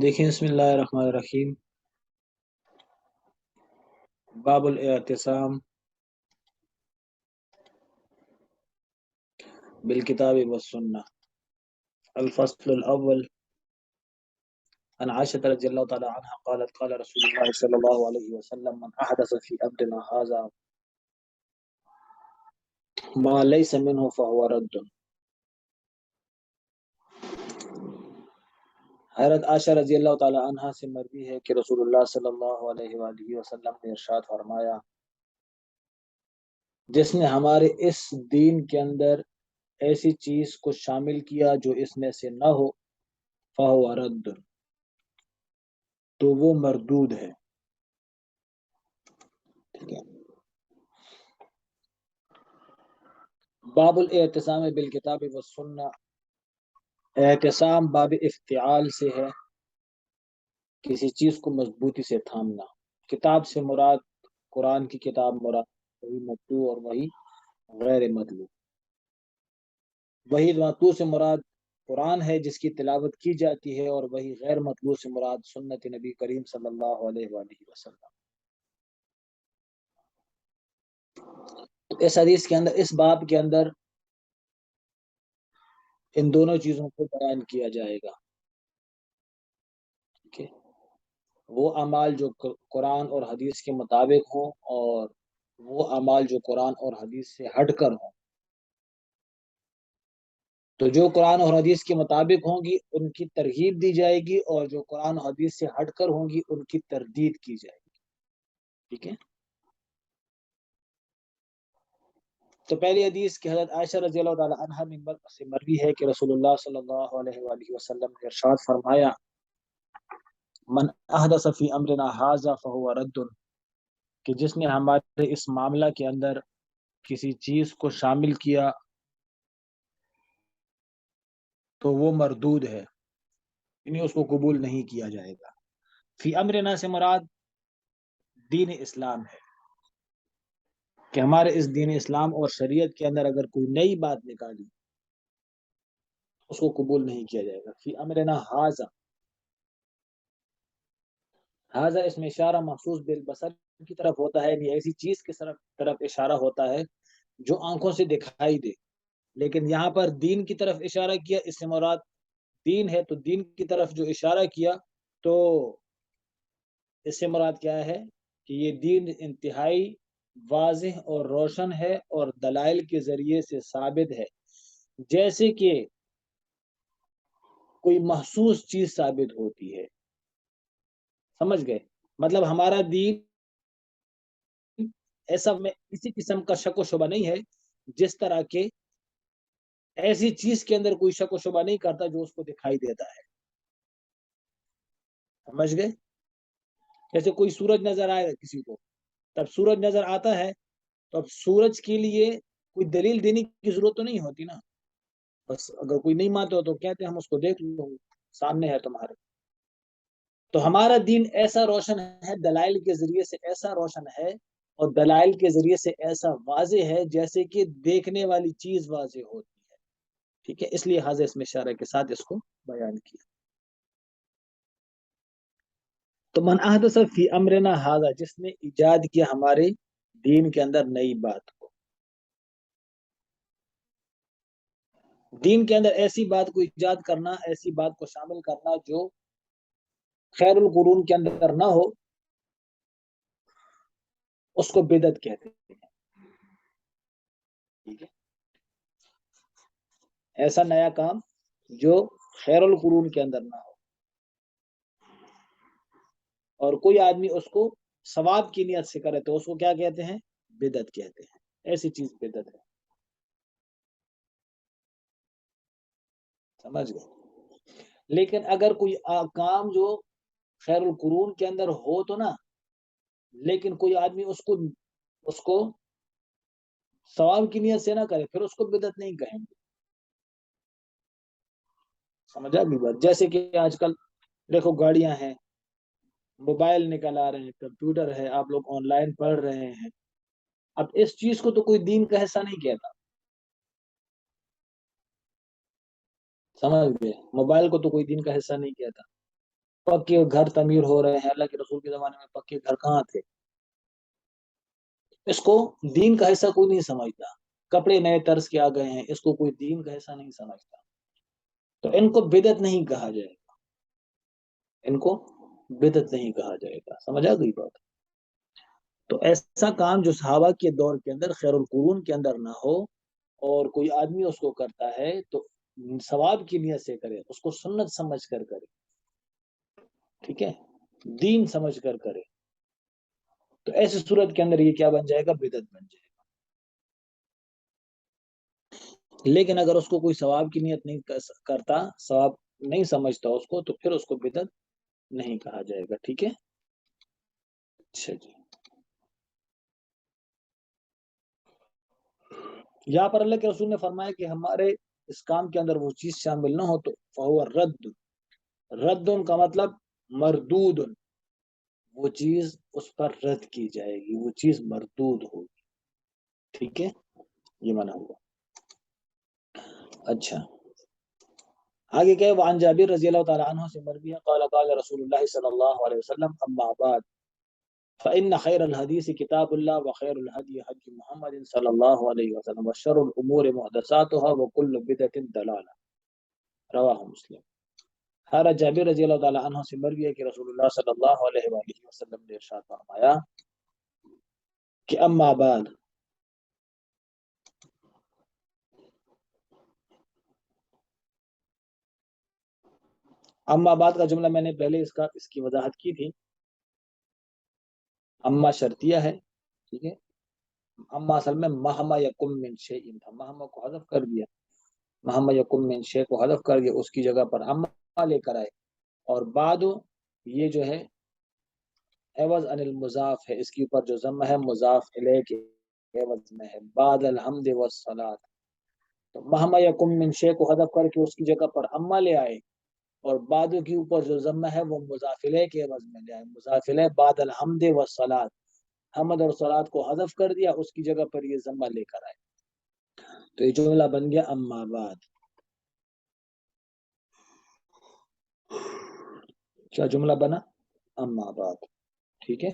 دیکھیں بسم اللہ الرحمن الرحیم، باب الاعتصام بالکتاب والسنہ۔ الفصل الاول عن عائشة رضی اللہ تعالی عنہ قالت قال رسول اللہ صلی اللہ علیہ وسلم من احدث فی امرنا هذا ما ليس منه فهو رد۔ حضرت عائشہ رضی اللہ تعالی عنہ سے مروی ہے کہ رسول اللہ صلی اللہ علیہ وآلہ وسلم نے ارشاد فرمایا، جس نے ہمارے اس دین کے اندر ایسی چیز کو شامل کیا جو اس میں سے نہ ہو فهو رد، تو وہ مردود ہے۔ ٹھیک ہے۔ باب الاعتصام بالکتاب والسنہ، اعتصام باب افتعال سے ہے، کسی چیز کو مضبوطی سے تھامنا۔ کتاب سے مراد قرآن کی کتاب مراد، وہی متلو اور وہی غیر متلو۔ وہی متلو سے مراد قرآن ہے جس کی تلاوت کی جاتی ہے، اور وہی غیر متلو سے مراد سنت نبی کریم صلی اللہ علیہ وآلہ وسلم۔ اس حدیث کے اندر، اس باب کے اندر ان دونوں چیزوں کو بیان کیا جائے گا۔ ٹھیک ہے، وہ اعمال جو قرآن اور حدیث کے مطابق ہوں، اور وہ اعمال جو قرآن اور حدیث سے ہٹ کر ہوں۔ تو جو قرآن اور حدیث کے مطابق ہوں گی ان کی ترغیب دی جائے گی، اور جو قرآن اور حدیث سے ہٹ کر ہوں گی ان کی تردید کی جائے گی۔ ٹھیک ہے، تو پہلی حدیث کی حضرت عائشہ رضی اللہ تعالی عنہ منبر سے مروی ہے کہ رسول اللہ صلی اللہ علیہ وآلہ وسلم نے ارشاد فرمایا، من احدث فی امرنا ھذا فهو رد، کہ جس نے ہمارے اس معاملہ کے اندر کسی چیز کو شامل کیا تو وہ مردود ہے، یعنی اس کو قبول نہیں کیا جائے گا۔ فی امرنا سے مراد دین اسلام ہے، کہ ہمارے اس دین اسلام اور شریعت کے اندر اگر کوئی نئی بات نکالی اس کو قبول نہیں کیا جائے گا۔ فی امرنا ھذا، ھذا اس میں اشارہ مخصوص بالبصر کی طرف ہوتا ہے، یعنی ایسی چیز کی طرف اشارہ ہوتا ہے جو آنکھوں سے دکھائی دے، لیکن یہاں پر دین کی طرف اشارہ کیا، اس سے مراد دین ہے، تو دین کی طرف جو اشارہ کیا تو اس سے مراد کیا ہے کہ یہ دین انتہائی واضح اور روشن ہے اور دلائل کے ذریعے سے ثابت ہے، جیسے کہ کوئی محسوس چیز ثابت ہوتی ہے۔ سمجھ گئے؟ مطلب ہمارا دین ایسا میں اسی قسم کا شک و شبہ نہیں ہے جس طرح کے ایسی چیز کے اندر کوئی شک و شبہ نہیں کرتا جو اس کو دکھائی دیتا ہے۔ سمجھ گئے؟ جیسے کوئی سورج نظر آئے کسی کو، تب سورج نظر آتا ہے تو اب سورج کے لیے کوئی دلیل دینے کی ضرورت تو نہیں ہوتی نا، بس اگر کوئی نہیں مانتا ہو تو کہتے ہیں ہم اس کو دیکھ لو، سامنے ہے تمہارے۔ تو ہمارا دین ایسا روشن ہے، دلائل کے ذریعے سے ایسا روشن ہے اور دلائل کے ذریعے سے ایسا واضح ہے جیسے کہ دیکھنے والی چیز واضح ہوتی ہے۔ ٹھیک ہے، اس لیے حاضر اس میں اشارہ کے ساتھ اس کو بیان کیا۔ تو من احدث فی امرنا ھذا، جس نے ایجاد کیا ہمارے دین کے اندر نئی بات کو، دین کے اندر ایسی بات کو ایجاد کرنا، ایسی بات کو شامل کرنا جو خیر القرون کے اندر نہ ہو، اس کو بدعت کہتے ہیں۔ ٹھیک ہے، ایسا نیا کام جو خیر القرون کے اندر نہ ہو، اور کوئی آدمی اس کو ثواب کی نیت سے کرے تو اس کو کیا کہتے ہیں؟ بدعت کہتے ہیں۔ ایسی چیز بدعت ہے۔ سمجھ گئے؟ لیکن اگر کوئی کام جو خیر القرون کے اندر ہو تو نا، لیکن کوئی آدمی اس کو ثواب کی نیت سے نہ کرے، پھر اس کو بدعت نہیں کہیں گے۔ سمجھا بھی بات؟ جیسے کہ آج کل دیکھو گاڑیاں ہیں، موبائل نکل آ رہے ہیں، کمپیوٹر ہے، آپ لوگ آن لائن پڑھ رہے ہیں، اب اس چیز کو تو کوئی دین کا حصہ نہیں کہتا۔ سمجھ گئے؟ موبائل کو تو کوئی دین کا حصہ نہیں کہتا، پکے گھر تعمیر ہو رہے ہیں. اللہ کے رسول کے زمانے میں پکے گھر کہاں تھے؟ اس کو دین کا حصہ کوئی نہیں سمجھتا. کپڑے نئے طرز کے آ گئے ہیں، اس کو کوئی دین کا حصہ نہیں سمجھتا. تو ان کو بدعت نہیں کہا جائے گا، ان کو بدعت نہیں کہا جائے گا. سمجھ آ گئی بات؟ تو ایسا کام جو صحابہ کے دور کے اندر خیر القرون کے اندر نہ ہو، اور کوئی آدمی اس کو کرتا ہے تو ثواب کی نیت سے کرے، اس کو سنت سمجھ کر کرے، ٹھیک ہے، دین سمجھ کر کرے، تو ایسی صورت کے اندر یہ کیا بن جائے گا؟ بدعت بن جائے گا. لیکن اگر اس کو کوئی ثواب کی نیت نہیں کرتا، ثواب نہیں سمجھتا اس کو، تو پھر اس کو بدعت نہیں کہا جائے گا. ٹھیک ہے. اچھا جی، یہاں پر اللہ کے رسول نے فرمایا کہ ہمارے اس کام کے اندر وہ چیز شامل نہ ہو تو فہو رد. رد کا مطلب مردود، وہ چیز اس پر رد کی جائے گی، وہ چیز مردود ہوگی. ٹھیک ہے، یہ منع ہوا. اچھا، آگے کہ وعن جابر رضی اللہ تعالی عنہ سے مروی ہے قال قال رسول اللہ صلی اللہ علیہ وسلم اما بعد فإن خير الحديث كتاب الله وخير الهدي هدي محمد صلى الله عليه وسلم وشر الأمور محدثاتها وكل بدعة ضلالة. رواه مسلم. حضرت جابر رضی اللہ تعالی عنہ سے مروی ہے کہ رسول اللہ صلی اللہ علیہ وآلہ وسلم نے ارشاد فرمایا کہ اما بعد، اما بعد کا جملہ میں نے پہلے اس کی وضاحت کی تھی. اما شرطیہ ہے، ٹھیک ہے. اما اصل میں مہما یکم من شیء تھا، مہما کو حذف کر دیا، مہما یکم من شیء کو حذف کر دیا، اس کی جگہ پر اما لے کر آئے. اور بعد یہ جو ہے عوض عن المضاف ہے، اس کے اوپر جو ضمہ ہے مضاف الیہ کے عوض میں ہے، بعد الحمد والصلاۃ. تو مہما یکم من شیء کو حذف کر کے اس کی جگہ پر اما لے آئے، اور بعد کے اوپر جو ضمہ ہے وہ مضاف الیہ کے عوض میں لے آئے. مضاف الیہ بعد الحمد والصلاۃ، حمد اور صلاۃ کو حذف کر دیا، اس کی جگہ پر یہ ضمہ لے کر آئے. تو یہ جملہ بن گیا اما بعد. کیا جملہ بنا؟ اما بعد. ٹھیک ہے.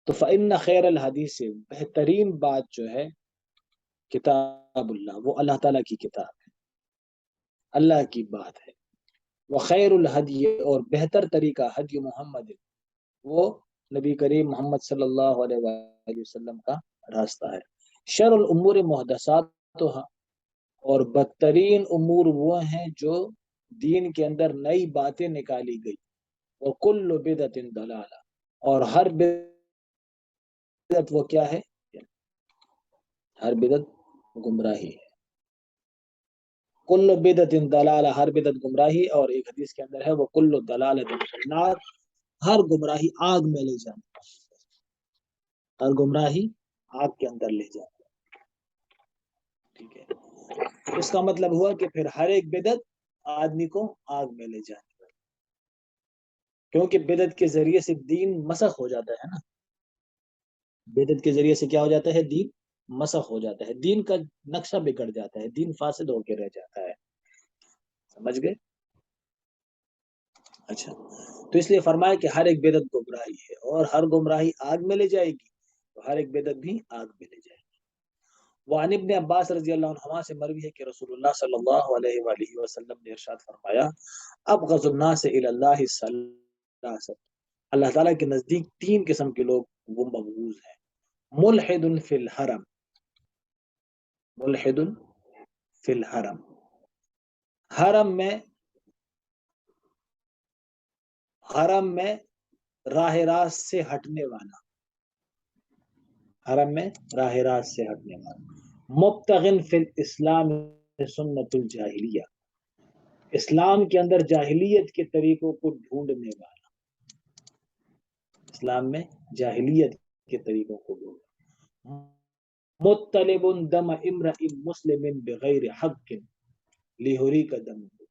تو فإن خیر الحدیث سے بہترین بات جو ہے کتاب اللہ، وہ اللہ تعالیٰ کی کتاب ہے، اللہ کی بات ہے. وخیر الحدی، اور بہتر طریقہ ہدی محمد، وہ نبی کریم محمد صلی اللہ علیہ وآلہ وسلم کا راستہ ہے. شر الامور محدثاتها، اور بدترین امور وہ ہیں جو دین کے اندر نئی باتیں نکالی گئی. وکل بدعت ضلالہ، اور ہر بدعت وہ کیا ہے؟ ہر بدعت گمراہی ہے. کل بدعت ضلالہ، ہر بدعت گمراہی. اور ایک حدیث کے اندر ہے وہ کل ضلالۃ فی النار، ہر گمراہی آگ میں لے جانا، ہر گمراہی آگ کے اندر لے جانا. ٹھیک ہے. اس کا مطلب ہوا کہ پھر ہر ایک بدعت آدمی کو آگ میں لے جاتی ہے، کیونکہ بدعت کے ذریعے سے دین مسخ ہو جاتا ہے نا. بدعت کے ذریعے سے کیا ہو جاتا ہے؟ دین مسخ ہو جاتا ہے، دین کا نقشہ بگڑ جاتا ہے، دین فاسد ہو کے رہ جاتا ہے. سمجھ گئے؟ اچھا، تو اس لیے فرمایا کہ ہر ایک بدعت گمراہی ہے، اور ہر گمراہی آگ میں لے جائے گی، تو ہر ایک بدعت بھی آگ میں لے جائے گی. وعن ابن عباس رضی اللہ عنہما سے مروی ہے کہ رسول اللہ صلی اللہ علیہ وآلہ وسلم نے ارشاد فرمایا ابغض الناس الی اللہ ثلاثہ، اللہ تعالیٰ کے نزدیک تین قسم کے لوگ وہ مبغوض ہیں. ملحد فی الحرم، ملحد فی الحرم، حرم میں راہ راست سے ہٹنے والا، حرم میں راہ راست سے ہٹنے والا. مبتغن فی الاسلام سنت الجاہلیہ، اسلام کے اندر جاہلیت کے طریقوں کو ڈھونڈنے والا، اسلام میں جاہلیت کے طریقوں کو ڈھونڈنے. مطلب دم امرئ مسلم بغیر حق لیہریق دمہ،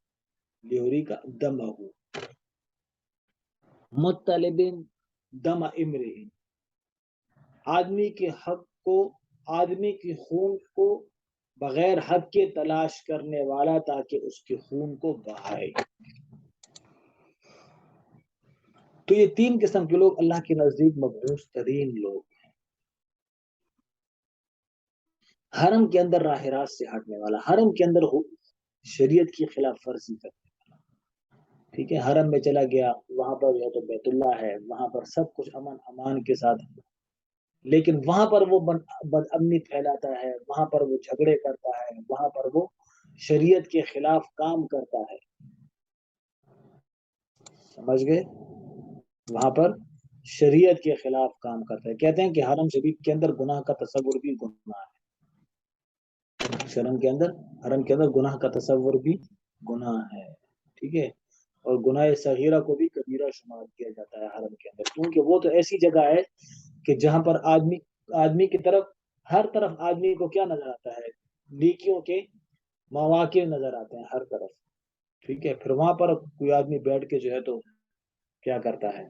لیہریق دمہ. مطلب دم امرئ، آدمی کے حق کو، آدمی کی خون کو بغیر حق کے تلاش کرنے والا، تاکہ اس کے خون کو بہائے. تو یہ تین قسم کے لوگ اللہ کے نزدیک مبعوث ترین لوگ ہیں. حرم کے اندر راہ راست سے ہٹنے والا، حرم کے اندر شریعت کی خلاف ورزی کرنے والا، ٹھیک ہے، حرم میں چلا گیا، وہاں پر جو ہے تو بیت اللہ ہے، وہاں پر سب کچھ امن امان کے ساتھ، لیکن وہاں پر وہ بد امنی پھیلاتا ہے، وہاں پر وہ جھگڑے کرتا ہے، وہاں پر وہ شریعت کے خلاف کام کرتا ہے. سمجھ گئے؟ وہاں پر شریعت کے خلاف کام کرتا ہے. کہتے ہیں کہ حرم شریف کے اندر گناہ کا تصور بھی گناہ ہے. حرم کے اندر گناہ کا تصور بھی گناہ ہے، ٹھیک ہے. اور گناہ صغیرہ کو بھی کبیرہ شمار کیا جاتا ہے حرم کے اندر، کیونکہ وہ تو ایسی جگہ ہے کہ جہاں پر آدمی کی طرف، ہر طرف آدمی کو کیا نظر آتا ہے؟ نیکیوں کے مواقع نظر آتے ہیں ہر طرف، ٹھیک ہے. پھر وہاں پر کوئی آدمی بیٹھ کے جو ہے تو کیا کرتا ہے؟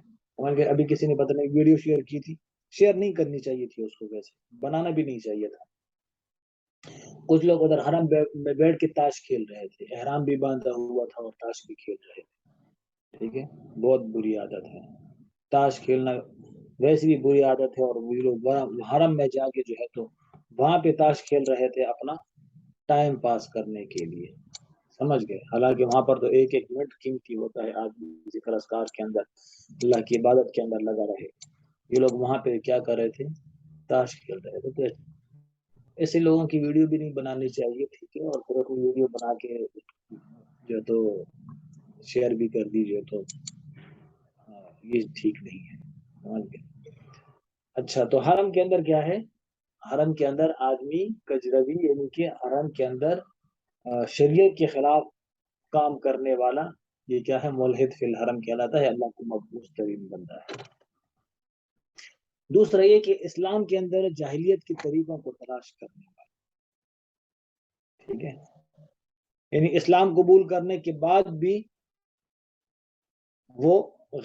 ابھی کسی نے پتہ نہیں ویڈیو شیئر کی تھی، شیئر نہیں کرنی چاہیے تھی اس کو، ویسے بنانا بھی نہیں چاہیے تھا. کچھ لوگ ادھر حرم میں بیٹھ کے تاش کھیل رہے تھے، احرام بھی باندھا ہوا تھا اور تاش بھی کھیل رہے تھے، ٹھیک ہے. بہت بری عادت ہے تاش کھیلنا، ویسے بھی بری عادت ہے. اور وہ لوگ حرم میں جا کے جو ہے تو وہاں پہ تاش کھیل رہے تھے اپنا ٹائم پاس کرنے کے لیے. سمجھ گئے؟ حالانکہ وہاں پر تو ایک ایک منٹ قیمتی ہوتا ہے، آدمی ذکر اذکار کے اندر، اللہ کی عبادت کے اندر لگا رہے. یہ لوگ وہاں پہ کیا کر رہے تھے؟ تاش کھیل رہے تھے. تو ایسے لوگوں کی ویڈیو بھی نہیں بنانی چاہیے، ٹھیک ہے. اور پھر اپنی ویڈیو بنا کے جو تو شیئر بھی کر دیجیے، تو یہ ٹھیک نہیں ہے. سمجھ گئے؟ اچھا، تو حرم کے اندر کیا ہے؟ حرم کے اندر آدمی کجروی، یعنی کہ حرم کے اندر شریعت کے خلاف کام کرنے والا، یہ کیا ہے؟ ملحد فی الحرم کہلاتا ہے، اللہ کو مبعوث ترین بندہ ہے. دوسرا یہ کہ اسلام کے اندر جاہلیت کے طریقوں کو تلاش کرنے والا، ٹھیک ہے. یعنی اسلام قبول کرنے کے بعد بھی وہ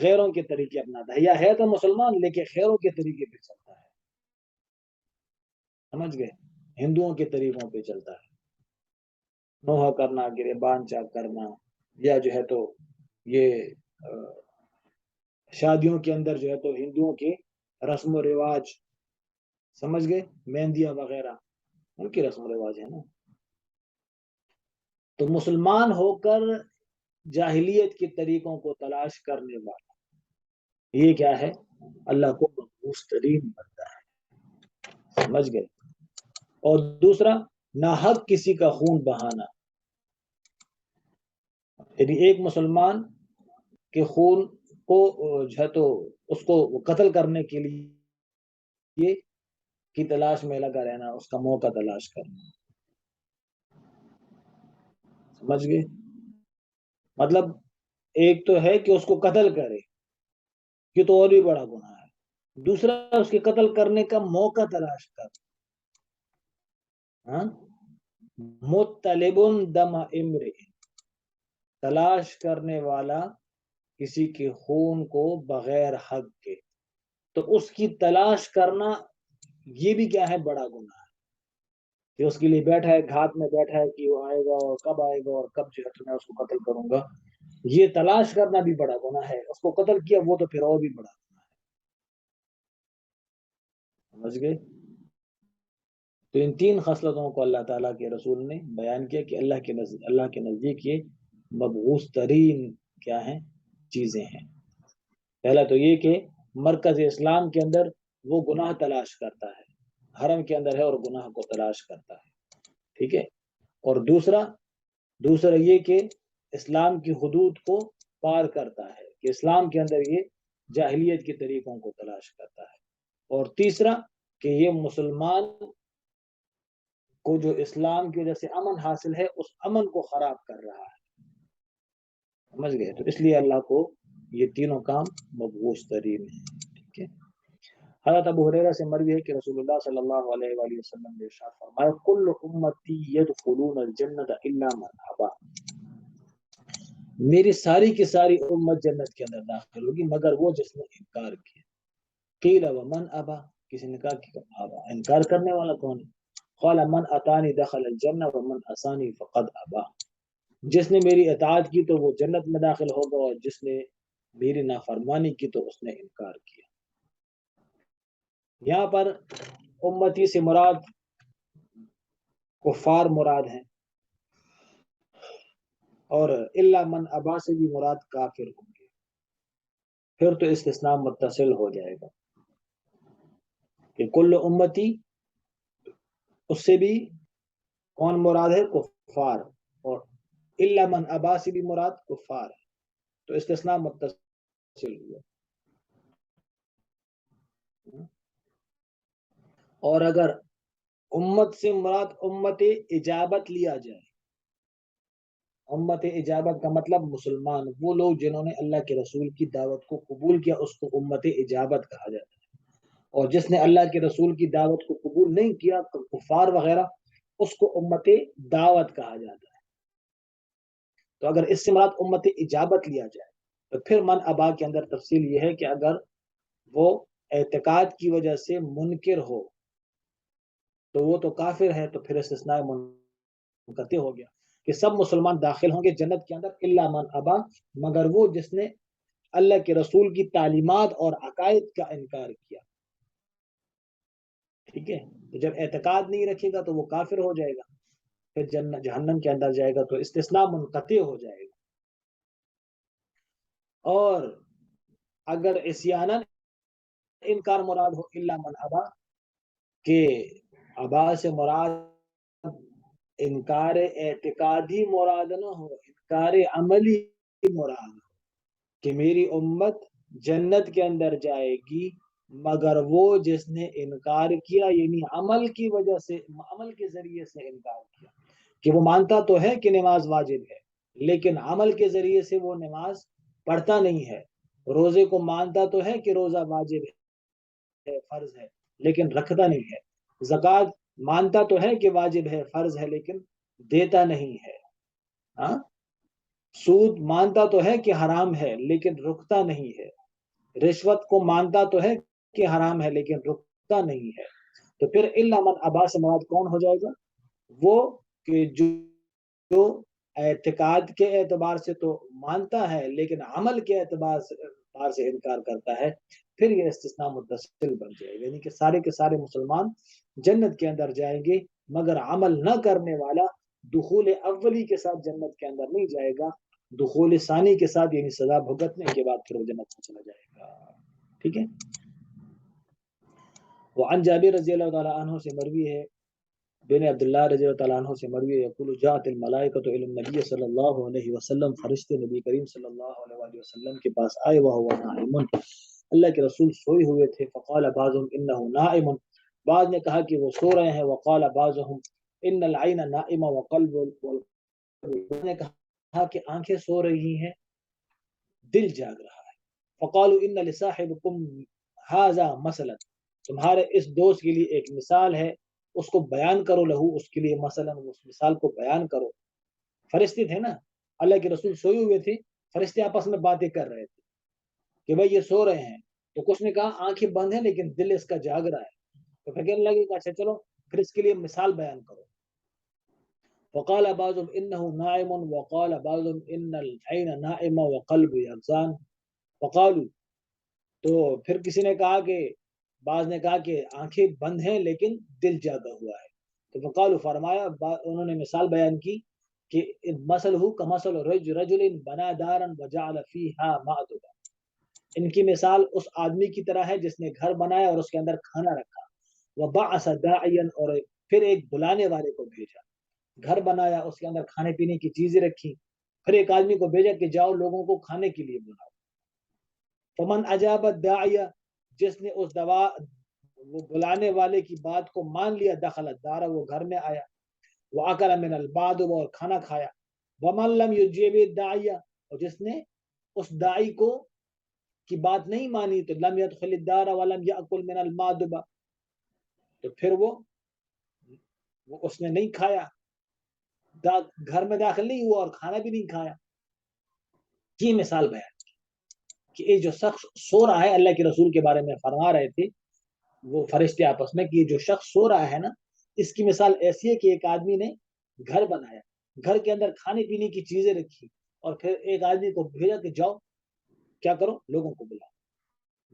غیروں کے طریقے اپناتا ہے، یا ہے تو مسلمان لیکن غیروں کے طریقے پہ چلتا ہے. سمجھ گئے؟ ہندوؤں کے طریقوں پہ چلتا ہے، نوحہ کرنا، گریبان چاک کرنا، یا جو ہے تو یہ شادیوں کے اندر جو ہے تو ہندوؤں کے رسم و رواج، سمجھ گئے، مہندیاں وغیرہ ان کی رسم و رواج ہے نا. تو مسلمان ہو کر جاہلیت کے طریقوں کو تلاش کرنے والا، یہ کیا ہے؟ اللہ کو مبعوث ترین بندہ ہے. سمجھ گئے؟ اور دوسرا، ناحق کسی کا خون بہانا، یعنی ایک مسلمان کے خون کو جو ہے تو اس کو قتل کرنے کے لیے کی تلاش میں لگا رہنا، اس کا موقع تلاش کرنا. سمجھ گئے؟ مطلب ایک تو ہے کہ اس کو قتل کرے، یہ تو اور بھی بڑا گناہ ہے. دوسرا، اس کے قتل کرنے کا موقع تلاش کر. مطلب دم امرئ، تلاش کرنے والا کسی کے خون کو بغیر حق کے، تو اس کی تلاش کرنا یہ بھی کیا ہے؟ بڑا گناہ ہے. کہ اس کے لیے بیٹھا ہے، گھات میں بیٹھا ہے کہ وہ آئے گا اور کب آئے گا اور کب جو ہے میں اس کو قتل کروں گا، یہ تلاش کرنا بھی بڑا گناہ ہے. اس کو قتل کیا وہ تو پھر اور بھی بڑا گناہ ہے. سمجھ گئے؟ تو ان تین خصلتوں کو اللہ تعالیٰ کے رسول نے بیان کیا کہ اللہ کے نزدیک یہ مبعوث ترین کیا ہیں؟ چیزیں ہیں. پہلا تو یہ کہ مرکز اسلام کے اندر وہ گناہ تلاش کرتا ہے، حرم کے اندر ہے اور گناہ کو تلاش کرتا ہے، ٹھیک ہے. اور دوسرا یہ کہ اسلام کی حدود کو پار کرتا ہے، کہ اسلام کے اندر یہ جاہلیت کے طریقوں کو تلاش کرتا ہے. اور تیسرا کہ یہ مسلمان کو جو اسلام کی وجہ سے امن حاصل ہے، اس امن کو خراب کر رہا ہے. سمجھ گئے؟ تو اس لیے اللہ کو یہ تینوں کام مبعوث ترین ہے، ٹھیک ہے. حضرت ابو ہریرہ سے مروی ہے کہ رسول اللہ صلی اللہ علیہ وآلہ وسلم نے ارشاد فرمایا، کل امتی یدخلون الجنت الا من ابا، میری ساری کی ساری امت جنت کے اندر داخل ہوگی مگر وہ جس نے انکار کیا. قیل ومن ابا، کسی نے کہا کہ انکار کرنے والا کون ہے؟ قال من اتانی دخل الجنہ ومن عصانی فقد ابا، جس نے میری اطاعت کی تو وہ جنت میں داخل ہوگا، اور جس نے میری نافرمانی کی تو اس نے انکار کیا۔ یہاں پر امتی سے مراد کفار مراد ہیں، اور الا من ابا سے بھی مراد کافر ہوں گے، پھر تو استثناء متصل ہو جائے گا کہ کل امتی، اس سے بھی کون مراد ہے؟ کفار، اور الا من ابا سے بھی مراد کفار ہے، تو استثناء متصل ہوا۔ اور اگر امت سے مراد امت اجابت لیا جائے، امت اجابت کا مطلب مسلمان، وہ لوگ جنہوں نے اللہ کے رسول کی دعوت کو قبول کیا، اس کو امت اجابت کہا جاتا ہے، اور جس نے اللہ کے رسول کی دعوت کو قبول نہیں کیا، کفار وغیرہ، اس کو امت دعوت کہا جاتا ہے۔ تو اگر اس سے مراد امت اجابت لیا جائے تو پھر من ابا کے اندر تفصیل یہ ہے کہ اگر وہ اعتقاد کی وجہ سے منکر ہو تو وہ تو کافر ہے، تو پھر استثناء منقطع ہو گیا کہ سب مسلمان داخل ہوں گے جنت کے اندر الا من ابا، مگر وہ جس نے اللہ کے رسول کی تعلیمات اور عقائد کا انکار کیا۔ ٹھیک ہے، تو جب اعتقاد نہیں رکھے گا تو وہ کافر ہو جائے گا، پھر جہنم کے اندر جائے گا، تو استثناء منقطع ہو جائے گا۔ اور اگر عصیاناً انکار مراد ہو الا من ابا، کہ ابا سے مراد انکار اعتقادی مراد نہ ہو، انکار عملی مراد ہو، کہ میری امت جنت کے اندر جائے گی مگر وہ جس نے انکار کیا، یعنی عمل کی وجہ سے، عمل کے ذریعے سے انکار کیا، کہ وہ مانتا تو ہے کہ نماز واجب ہے لیکن عمل کے ذریعے سے وہ نماز پڑھتا نہیں ہے، روزے کو مانتا تو ہے کہ روزہ واجب ہے، فرض ہے، لیکن رکھتا نہیں ہے، زکوٰۃ مانتا تو ہے کہ واجب ہے، فرض ہے، لیکن دیتا نہیں ہے، ہاں، سود مانتا تو ہے کہ حرام ہے لیکن رکتا نہیں ہے، رشوت کو مانتا تو ہے کہ حرام ہے لیکن رکتا نہیں ہے، تو پھر الا من ابا سے مراد کون ہو جائے گا؟ وہ کہ جو اعتقاد کے اعتبار سے تو مانتا ہے لیکن عمل کے اعتبار سے انکار کرتا ہے، پھر یہ استثناء متصل بن جائے گا، یعنی کہ سارے کے سارے مسلمان جنت کے اندر جائیں گے مگر عمل نہ کرنے والا دخول اولی کے ساتھ جنت کے اندر نہیں جائے گا، دخول ثانی کے ساتھ، یعنی سزا بھگتنے کے بعد پھر وہ جنت میں چلا جائے گا۔ ٹھیک ہے، وعن جابر رضی اللہ تعالیٰ عنہ سے مروی ہے، بن عبداللہ رضی اللہ تعالیٰ عنہ سے مروی ہے، یقول جاءت الملائکۃ الی النبی صلی اللہ علیہ وسلم، فرشتے نبی کریم صلی اللہ علیہ وسلم کے پاس آئے، وہو نائم، اللہ کے رسول سوئے ہوئے تھے، فقال بعضهم انہ نائم، بعض نے کہا کہ وہ سو رہے ہیں، وقال بعضهم ان العین نائمہ وقلب، نے کہا کہ آنکھیں سو رہی ہیں دل جاگ رہا ہے، فقالوا ان لصاحبکم ھذا مثلا، تمہارے اس دوست کے لیے ایک مثال ہے، اس کو بیان کرو، لہو، اس کے لیے، مثلا اس مثال کو بیان کرو۔ فرشتے تھے نا، اللہ کے رسول سوئے ہوئے تھے، فرشتے آپس میں باتیں کر رہے تھے کہ بھائی یہ سو رہے ہیں، تو کچھ نے کہا آنکھیں بند ہیں لیکن دل اس کا جاگ رہا ہے، تو پھر کہنے لگے کہ اچھا چلو پھر اس کے لیے مثال بیان کرو۔ وقال بعضهم انه نائم وقال بعضهم ان العين نائمه وقلب يقظان، وقالوا، تو پھر کسی نے کہا کہ، بعض نے کہا کہ آنکھیں بند ہیں لیکن دل جاگا ہوا ہے، تو فقالوا، فرمایا، انہوں نے مثال بیان کی کہ مثلہ کمثل رجل بنا دارا وجعل فيها مأدبا، ان کی مثال اس آدمی کی طرح ہے جس نے گھر بنایا اور اس کے اندر کھانا رکھا، وبعث داعیا، اور پھر ایک بلانے والے کو بھیجا، گھر بنایا، اس کے اندر کھانے پینے کی چیزیں رکھی، پھر ایک آدمی کو بھیجا کہ جاؤ لوگوں کو کھانے کے لیے بلاؤ، فمن اجاب الداعیہ، جس نے اس وہ بلانے والے کی بات کو مان لیا، دخل الدار، وہ گھر میں آیا، واکل من البادب، اور کھانا کھایا، ومن لم یجیب الداعیہ، اور جس نے اس داعی کو کی بات نہیں مانی، تو لم يدخل الدار ولم یاکل من المادب، تو پھر وہ اس نے نہیں کھایا، گھر میں داخل نہیں ہوا اور کھانا بھی نہیں کھایا۔ یہ مثال بیان کہ یہ جو شخص سو رہا ہے، اللہ کے رسول کے بارے میں فرما رہے تھے وہ فرشتے آپس میں، کہ یہ جو شخص سو رہا ہے نا، اس کی مثال ایسی ہے کہ ایک آدمی نے گھر بنایا، گھر کے اندر کھانے پینے کی چیزیں رکھی، اور پھر ایک آدمی کو بھیجا کہ جاؤ کیا کرو؟ لوگوں کو بلاؤ،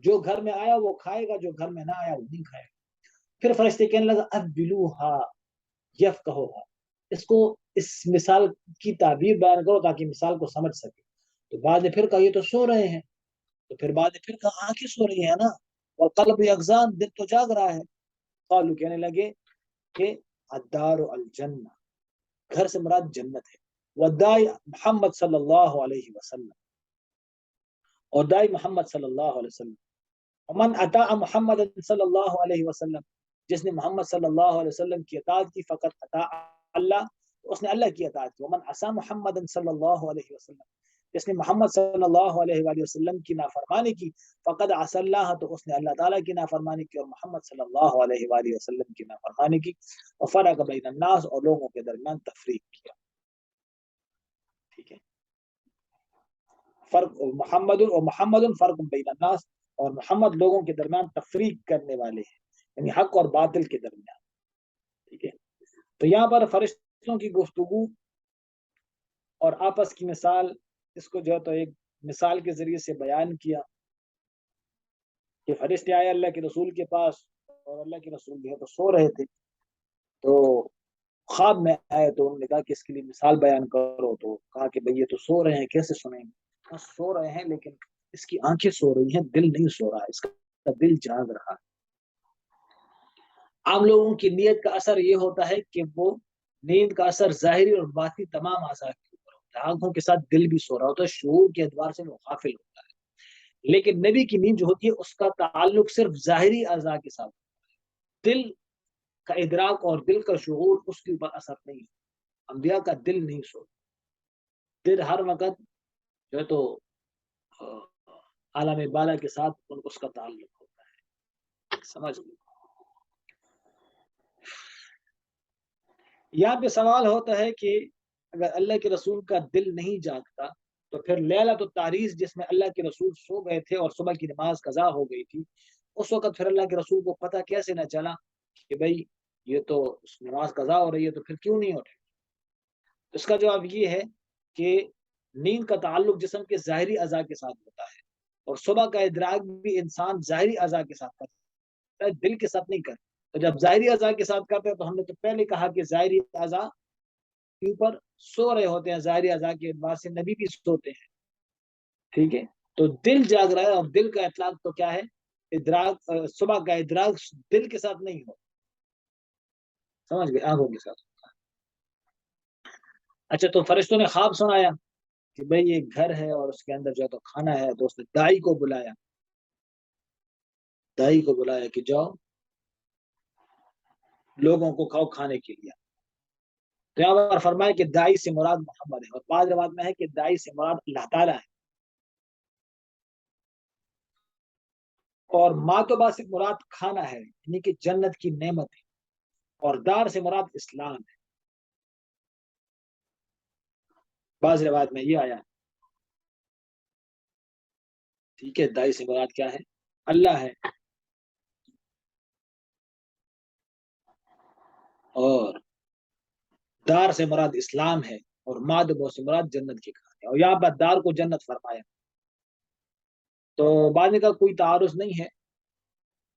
جو گھر میں آیا وہ کھائے گا، جو گھر میں نہ آیا وہ نہیں کھائے گا۔ پھر فرشتے کہنے لگا ابلوہا یفقہوہا، اس کو اس مثال کی تعبیر بیان کرو تاکہ مثال کو سمجھ سکے۔ تو بعد نے پھر کہا یہ تو سو رہے ہیں، تو پھر بعد نے پھر کہا آنکھیں سو رہی ہیں نا، اور قلب یقظان، دل تو جاگ رہا ہے۔ قالو کہنے لگے کہ الدار الجنہ، گھر سے مراد جنت ہے، والدائی محمد صلی اللہ علیہ وسلم، اور دائی محمد صلی اللہ علیہ وسلم، ومن اطاع محمد صلی اللہ علیہ وسلم، جس نے محمد صلی اللہ علیہ وسلم کی اطاعت کی، فقط اطاع اللہ، اس نے اللہ کی اطاعت کی، ومن عصى محمد صلی اللہ علیہ وسلم، جس نے محمد صلی اللہ علیہ وآلہ وسلم کی نافرمانی کی، فقد عصى اللہ، تو اس نے اللہ تعالیٰ کی نافرمانی کی اور محمد صلی اللہ علیہ وآلہ وسلم کی نافرمانی کی، وفرق بین الناس، اور لوگوں کے درمیان تفریق کیا۔ ٹھیک ہے، فرق محمد فرق بین الناس، اور محمد لوگوں کے درمیان تفریق کرنے والے ہیں، یعنی حق اور باطل کے درمیان۔ ٹھیک ہے، تو یہاں پر فرشتوں کی گفتگو اور آپس کی مثال، اس کو جو ہے تو ایک مثال کے ذریعے سے بیان کیا کہ فرشتے آئے اللہ کے رسول کے پاس، اور اللہ کے رسول جو ہے تو سو رہے تھے، تو خواب میں آئے تو انہوں نے کہا کہ اس کے لیے مثال بیان کرو، تو کہا کہ بھئی یہ تو سو رہے ہیں، کیسے سنیں گے؟ ہاں سو رہے ہیں، لیکن اس کی آنکھیں سو رہی ہیں، دل نہیں سو رہا ہے، اس کا دل جاگ رہا ہے۔ عام لوگوں کی نیت کا اثر یہ ہوتا ہے کہ وہ نیند کا اثر ظاہری اور باطنی تمام اعضاء کے اوپر ہوتا ہے، آنکھوں کے ساتھ دل بھی سو رہا ہوتا ہے، شعور کے اعتبار سے وہ غافل ہوتا ہے، لیکن نبی کی نیند جو ہوتی ہے اس کا تعلق صرف ظاہری اعضاء کے ساتھ ہوتا ہے، دل کا ادراک اور دل کا شعور اس کے اوپر اثر نہیں ہے۔ انبیاء کا دل نہیں سو، دل ہر وقت جو ہے تو عالم بالا کے ساتھ اس کا تعلق ہوتا ہے، سمجھ لیں۔ یہاں پہ سوال ہوتا ہے کہ اگر اللہ کے رسول کا دل نہیں جاگتا تو پھر لیلۃ التعریض جس میں اللہ کے رسول سو گئے تھے اور صبح کی نماز قضا ہو گئی تھی، اس وقت پھر اللہ کے رسول کو پتہ کیسے نہ چلا کہ بھئی یہ تو نماز قضا ہو رہی ہے، تو پھر کیوں نہیں اٹھے؟ اس کا جواب یہ ہے کہ نیند کا تعلق جسم کے ظاہری اعضاء کے ساتھ ہوتا ہے، اور صبح کا ادراک بھی انسان ظاہری اعضاء کے ساتھ کرتا ہے، دل کے ساتھ نہیں کرتا۔ تو جب ظاہری اعضاء کے ساتھ کرتے ہیں تو ہم نے تو پہلے کہا کہ ظاہری اعضاء کے اوپر سو رہے ہوتے ہیں، ظاہری اعضاء کے اعتبار سے نبی بھی سوتے ہیں۔ ٹھیک ہے، تو دل جاگ رہا ہے، اور دل کا اطلاق تو کیا ہے؟ ادراک، صبح کا ادراک دل کے ساتھ نہیں ہو، سمجھ گئے، آنکھوں کے ساتھ۔ اچھا، تو فرشتوں نے خواب سنایا کہ بھئی یہ گھر ہے اور اس کے اندر جو ہے تو کھانا ہے، تو اس نے دائی کو بلایا، دائی کو بلایا کہ جاؤ لوگوں کو کھاؤ کھانے کے لیے۔ تو یہاں پر فرمایا کہ دائی سے مراد محمد ہے، اور بعض روایت میں ہے کہ دائی سے مراد اللہ تعالیٰ ہے، اور ماتوبہ سے مراد کھانا ہے، یعنی کہ جنت کی نعمت ہے، اور دار سے مراد اسلام ہے، بعض روایت میں یہ آیا ہے۔ ٹھیک ہے، دائی سے مراد کیا ہے؟ اللہ ہے، اور دار سے مراد اسلام ہے، اور مادبو سے مراد جنت کے کھانے، اور یہاں پر دار کو جنت فرمایا۔ تو بعد کا کوئی تعارض نہیں ہے،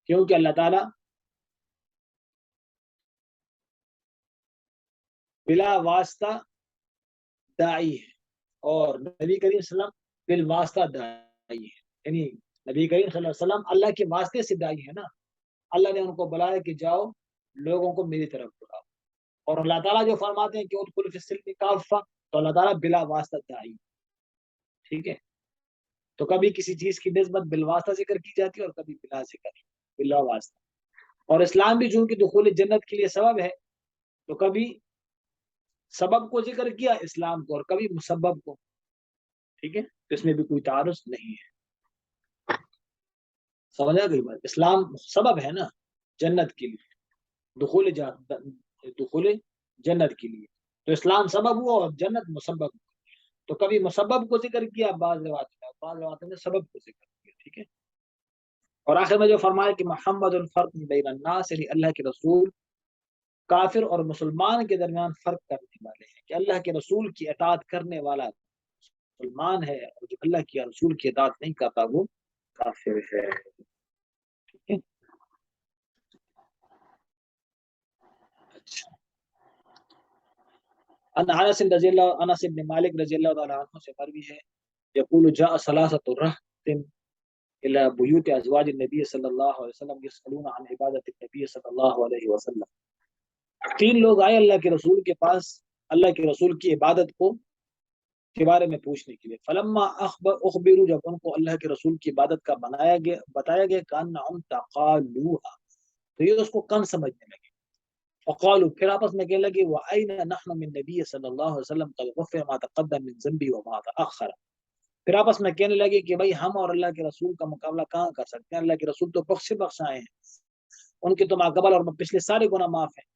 کیونکہ اللہ تعالیٰ بلا واسطہ دائی ہے، اور نبی کریم صلی اللہ علیہ وسلم بالواسطہ دائی ہے، یعنی نبی کریم صلی اللہ علیہ وسلم اللہ کے واسطے سے دائی ہے نا، اللہ نے ان کو بلایا کہ جاؤ لوگوں کو میری طرف بلاؤ، اور اللہ تعالیٰ جو فرماتے ہیں کہ ادخلوا فی السلم کافہ، تو اللہ تعالیٰ بلا واسطہ دائی۔ ٹھیک ہے، تو کبھی کسی چیز کی نسبت بالواسطہ ذکر کی جاتی ہے اور کبھی بلا ذکر، بلا واسطہ۔ اور اسلام بھی چونکہ دخول جنت کے لیے سبب ہے، تو کبھی سبب کو ذکر کیا اسلام کو، اور کبھی مسبب کو۔ ٹھیک ہے، تو اس میں بھی کوئی تعارض نہیں ہے، سمجھا گئی بات؟ اسلام سبب ہے نا جنت کے لیے، دخول جنت کے لیے، تو اسلام سبب ہوا اور جنت مسبب ہوا، تو کبھی مسبب کو ذکر کیا بعض روایتوں میں سبب کو ذکر کیا۔ ٹھیک ہے، اور آخر میں جو فرمایا کہ محمد الفرق بین الناس، یعنی اللہ کے رسول کافر اور مسلمان کے درمیان فرق کرنے والے ہیں، کہ اللہ کے رسول کی اطاعت کرنے والا مسلمان ہے اور جو اللہ کی رسول کی اطاعت نہیں کرتا وہ کافر ہے. ٹھیک ہے. اچھا. انس بن مالک رضی اللہ تعالیٰ عنہ سے مروی ہے یقول جاء ثلاثة رهط الى بيوت ازواج النبي صلی اللہ علیہ وسلم يسألون عن عبادت النبي صلی اللہ علیہ وسلم. 3 لوگ آئے اللہ کے رسول کے پاس اللہ کے رسول کی عبادت کے بارے میں پوچھنے کے لیے. فلما اخبروا جب ان کو اللہ کے رسول کی عبادت کا بتایا گیا کانہم تقالوها تو یہ اس کو کم سمجھنے لگے. فقالوا پھر آپس میں کہنے لگے وَأَيْنَ نَحْنُ مِن نَبِيِّ صلی اللہ علیہ وسلم قد غفر ما تقدم من ذنبی وما تأخر. پھر آپس میں کہنے لگے کہ بھائی ہم اور اللہ کے رسول کا مقابلہ کہاں کر سکتے ہیں, اللہ کے رسول تو بخشائے ہیں, ان کے تو ماقبل اور پچھلے سارے گناہ معاف ہیں.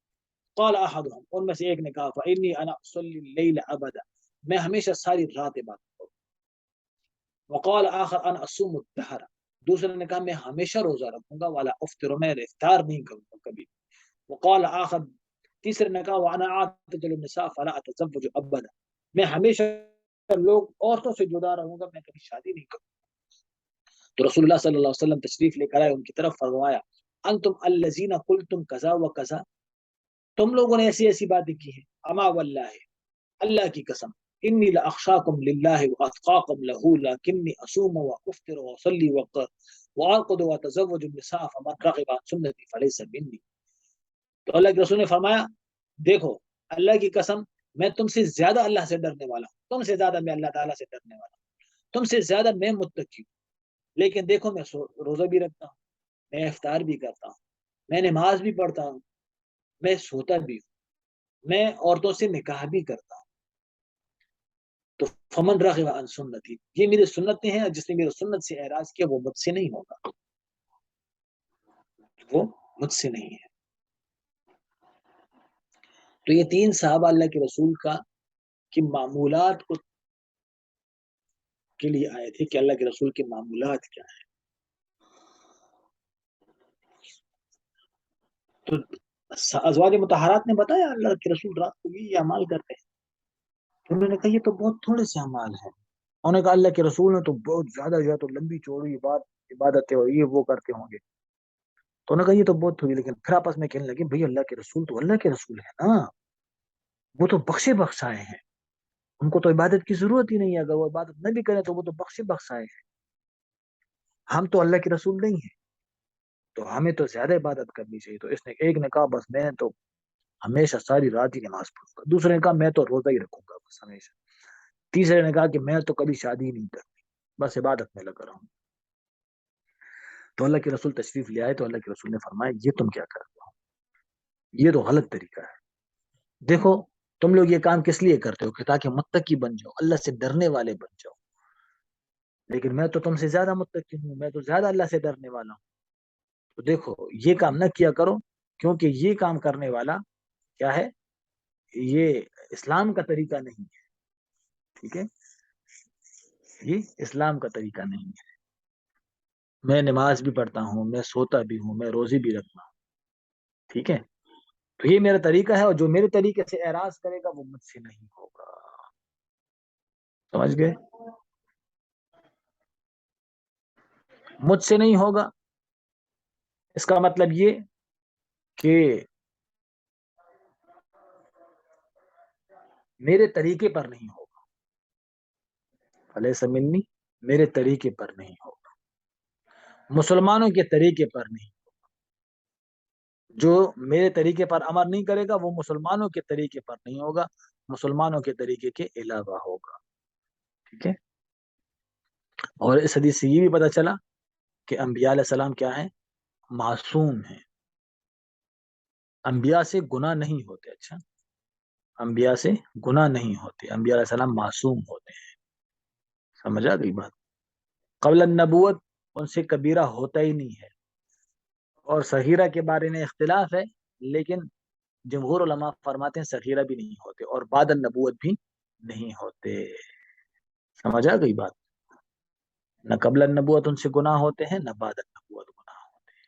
قال احدهم ان میں سے ایک نے کہا فإني انا اصلي الليل ابدا میں ہمیشہ ساری رات عبادت کروں. وقال آخر انا اصوم الدهر دوسرے نے کہا میں ہمیشہ روزہ رکھوں گا ولا افطر میں افطار نہیں کروں گا کبھی. وقال آخر تیسرے نے کہا وانا اعتزل النساء فلا اتزوج ابدا میں ہمیشہ لوگ عورتوں سے جدا رہوں گا میں کبھی شادی نہیں کروں. تو رسول اللہ صلی اللہ علیہ وسلم تشریف لے کر آئے ان کی طرف فرمایا انتم الذین قلتم کذا و کذا تم لوگوں نے ایسی ایسی باتیں کی ہیں. اما واللہ اللہ کی قسم انی لاخشاکم للہ واتقاکم لہ لکنی اصوم وافطر واصلی وارقد واتزوج النساء فمن رغب عن سنتی فلیس منی. تو اللہ کے رسول نے فرمایا دیکھو اللہ کی قسم میں تم سے زیادہ اللہ سے ڈرنے والا ہوں, تم سے زیادہ میں اللہ تعالیٰ سے ڈرنے والا ہوں, تم سے زیادہ میں متقی ہوں. لیکن دیکھو میں روزہ بھی رکھتا ہوں, میں افطار بھی کرتا ہوں, میں نماز بھی پڑھتا ہوں, میں سوتا بھی ہوں, میں عورتوں سے نکاح بھی کرتا ہوں. تو فمن رغب عن سنتی یہ میری سنتیں ہیں, جس نے میری سنت سے اعراض کیا وہ مجھ سے نہیں ہوگا, وہ مجھ سے نہیں ہے. تو یہ 3 صحابہ اللہ کے رسول کی معمولات کے لیے آئے تھے کہ اللہ کے رسول کے معمولات کیا ہیں. تو ازواج مطہرات نے بتایا اللہ کے رسول رات کو یہ اعمال کرتے ہیں. انہوں نے کہا یہ تو بہت تھوڑے سے اعمال ہیں. انہوں نے کہا اللہ کے رسول نے تو بہت زیادہ جو ہے تو لمبی چوڑی عبادتیں اور یہ وہ کرتے ہوں گے. تو انہوں نے کہا یہ تو بہت تھوڑی, لیکن پھر آپس میں کہنے لگے بھئی اللہ کے رسول تو اللہ کے رسول ہے نا, وہ تو بخشائے ہیں, ان کو تو عبادت کی ضرورت ہی نہیں ہے, اگر وہ عبادت نہ بھی کریں تو وہ تو بخشائے ہیں. ہم تو اللہ کے رسول نہیں ہیں تو ہمیں تو زیادہ عبادت کرنی چاہیے. تو اس نے ایک نے کہا بس میں تو ہمیشہ ساری رات ہی نماز پڑھوں گا. دوسرے نے کہا میں تو روزہ ہی رکھوں گا بس ہمیشہ. تیسرے نے کہا کہ میں تو کبھی شادی نہیں کرتی, بس عبادت میں لگا رہوں. تو اللہ کے رسول تشریف لے آئے تو اللہ کے رسول نے فرمایا یہ تم کیا کر رہے ہو, یہ تو غلط طریقہ ہے. دیکھو تم لوگ یہ کام کس لیے کرتے ہو کہ تاکہ متقی بن جاؤ, اللہ سے ڈرنے والے بن جاؤ, لیکن میں تو تم سے زیادہ متقی ہوں, میں تو زیادہ اللہ سے ڈرنے والا ہوں. تو دیکھو یہ کام نہ کیا کرو, کیونکہ یہ کام کرنے والا کیا ہے, یہ اسلام کا طریقہ نہیں ہے. ٹھیک ہے, یہ اسلام کا طریقہ نہیں ہے. میں نماز بھی پڑھتا ہوں, میں سوتا بھی ہوں, میں روزی بھی رکھتا ہوں. ٹھیک ہے, تو یہ میرا طریقہ ہے, اور جو میرے طریقے سے اعراض کرے گا وہ مجھ سے نہیں ہوگا. سمجھ گئے, مجھ سے نہیں ہوگا. اس کا مطلب یہ کہ میرے طریقے پر نہیں ہوگا, فلیس منی میرے طریقے پر نہیں ہوگا, مسلمانوں کے طریقے پر نہیں. جو میرے طریقے پر عمل نہیں کرے گا وہ مسلمانوں کے طریقے پر نہیں ہوگا, مسلمانوں کے طریقے کے علاوہ ہوگا. ٹھیک ہے, اور اس حدیث سے یہ بھی پتہ چلا کہ انبیاء علیہ السلام کیا ہیں, معصوم ہیں, انبیاء سے گناہ نہیں ہوتے. اچھا, انبیاء سے گناہ نہیں ہوتے, انبیاء علیہ السلام معصوم ہوتے ہیں. سمجھا گئی بات. قبل النبوت ان سے کبیرہ ہوتا ہی نہیں ہے, اور صغیرہ کے بارے میں اختلاف ہے, لیکن جمہور علماء فرماتے ہیں صغیرہ بھی نہیں ہوتے اور بعد النبوت بھی نہیں ہوتے. سمجھا گئی بات. نہ قبل النبوت ان سے گناہ ہوتے ہیں, نہ بعد النبوت گناہ ہوتے ہیں.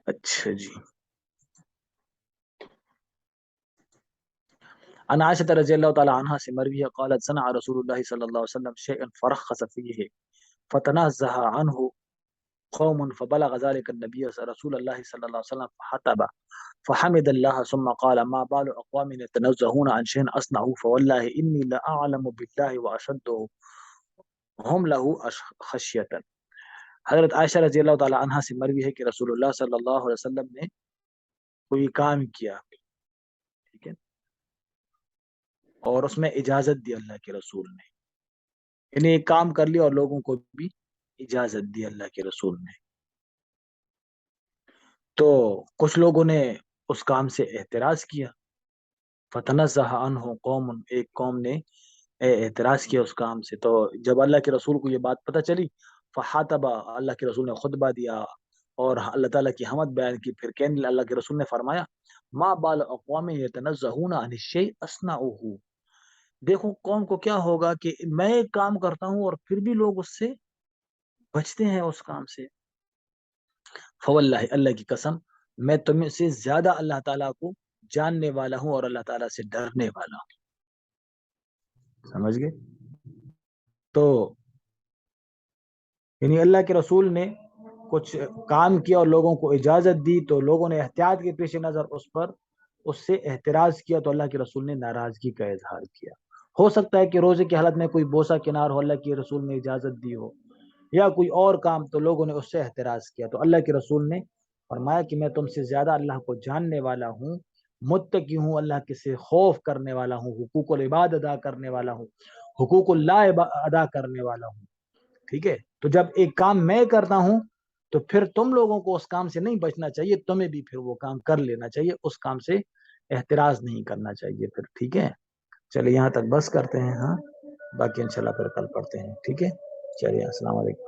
اچھا جی, عن عائشة رضی اللہ تعالی عنہ سے مروی ہے قالت صنع رسول اللہ صلی اللہ علیہ وسلم شيئا فرخص فيه فتنازه عنه قوم فبلغ ذلك النبي رسول الله صلى الله عليه وسلم فحتب فحمد الله ثم قال ما بال اقوام يتنزهون عن شيء اصنعه فوالله اني لا اعلم بالله واشدهم له خشيه. حضرت عائشہ رضی اللہ تعالی عنہ سے مروی ہے کہ رسول اللہ صلی اللہ علیہ وسلم نے کوئی کام کیا، ٹھیک ہے، اور اس میں اجازت دی اللہ کے رسول نے، یعنی ایک کام کر لیا اور لوگوں کو بھی اجازت دی اللہ کے رسول نے، تو کچھ لوگوں نے اس کام سے اعتراض کیا، فتنزہ عنہ قوم، ایک قوم نے اعتراض کیا اس کام سے، تو جب اللہ کے رسول کو یہ بات پتہ چلی فحاتبہ، اللہ کے رسول نے خطبہ دیا اور اللہ تعالیٰ کی حمد بیان کی، پھر کہنے اللہ کے رسول نے فرمایا ما بال اقوام یتنزہون عن الشیء اصنعہ، دیکھو قوم کو کیا ہوگا کہ میں ایک کام کرتا ہوں اور پھر بھی لوگ اس سے بچتے ہیں اس کام سے، فواللہ، اللہ کی قسم، میں تم سے زیادہ اللہ تعالیٰ کو جاننے والا ہوں اور اللہ تعالیٰ سے ڈرنے والا ہوں، سمجھ گئے؟ تو یعنی اللہ کے رسول نے کچھ کام کیا اور لوگوں کو اجازت دی، تو لوگوں نے احتیاط کے پیش نظر اس سے احتراز کیا، تو اللہ کے رسول نے ناراضگی کا اظہار کیا۔ ہو سکتا ہے کہ روزے کی حالت میں کوئی بوسہ کنار ہو، اللہ کے رسول نے اجازت دی ہو، یا کوئی اور کام، تو لوگوں نے اس سے احتراز کیا، تو اللہ کے رسول نے فرمایا کہ میں تم سے زیادہ اللہ کو جاننے والا ہوں، متقی ہوں، اللہ کے سے خوف کرنے والا ہوں، حقوق العباد ادا کرنے والا ہوں، حقوق اللہ ادا کرنے والا ہوں، ٹھیک ہے؟ تو جب ایک کام میں کرتا ہوں تو پھر تم لوگوں کو اس کام سے نہیں بچنا چاہیے، تمہیں بھی پھر وہ کام کر لینا چاہیے، اس کام سے احتراز نہیں کرنا چاہیے پھر، ٹھیک ہے؟ چلیے یہاں تک بس کرتے ہیں، ہاں، باقی انشاءاللہ پھر کل پڑھتے ہیں، ٹھیک ہے؟ چلیے، السلام علیکم۔